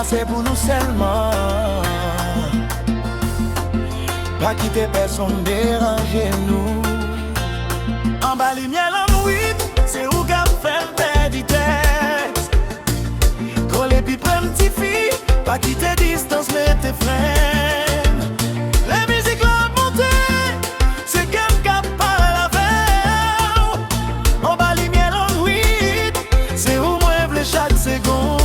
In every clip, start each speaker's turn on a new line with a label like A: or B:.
A: c'est pour nous seulement. Pas quitter personne, déranger nous. En bas lumière en huit, c'est où qu'a fait perdre tête. Coller puis prendre petit fille, pas quitter distance, mais tes frères. La musique l'a montée, c'est qu'elle cap par la veille. En bas lumière en huit, c'est où moi v'lais chaque seconde.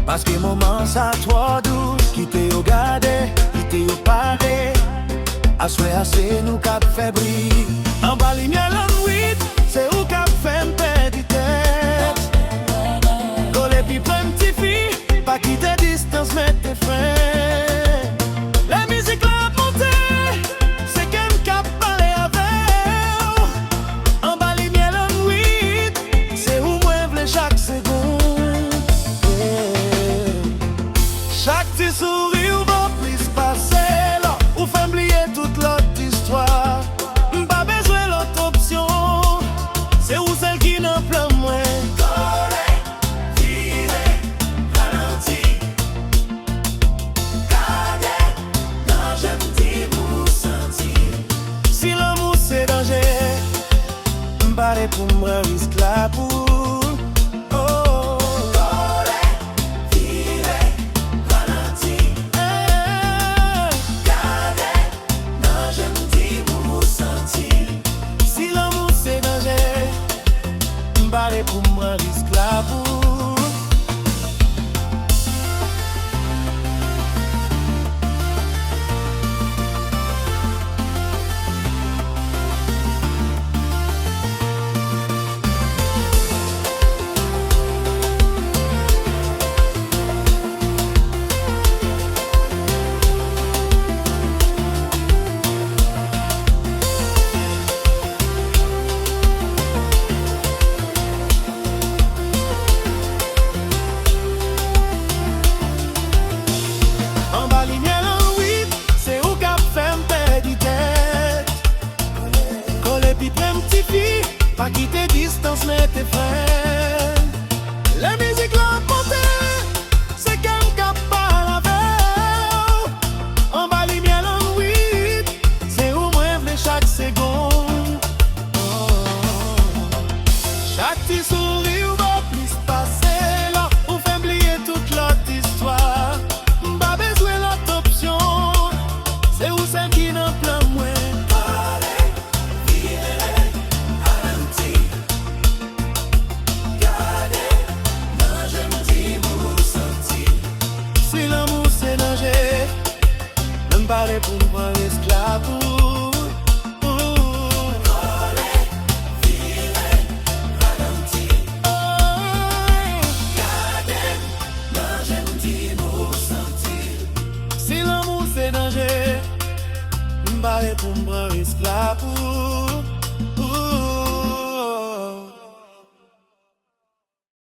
A: Parce que moment ça trop doux, quitter au garder, quitter au parler. À souhait c'est nous cap fait briller. En bas lumière en huit, c'est où cap fait perdre tête. Coller puis prendre petit fille, pas quitter distance, mais tes frères. La musique l'a montée, c'est qu'elle cap parler avec. En bas lumière en huit, c'est où moi v'lais chaque seconde. Chaque petit sourire va plus passer là, ou fait oublier toute l'autre histoire. Pas besoin l'autre option, c'est où celle qui n'en pleure moins. Coller, virer, ralentir. Garder, non j'aime dire vous sentir. Si l'amour c'est danger, m'barrer pour moi risque la boule. Pour moi risque la boue. Pas quitter distance, mais tes frères. La musique l'a montée, c'est qu'elle cap par la veille. En bas lumière en huit, c'est où moi v'lais chaque seconde. Chaque petit sourire va plus passer là, ou fait oublier toute l'autre histoire. Pas besoin l'autre option, c'est où celle qui n'en pleure moins. M'barrer pour moi esclave. Coller, virer, ralentir. Garder, non j'aime dire vous sentir. Si l'amour c'est danger, m'barrer pour moi esclave.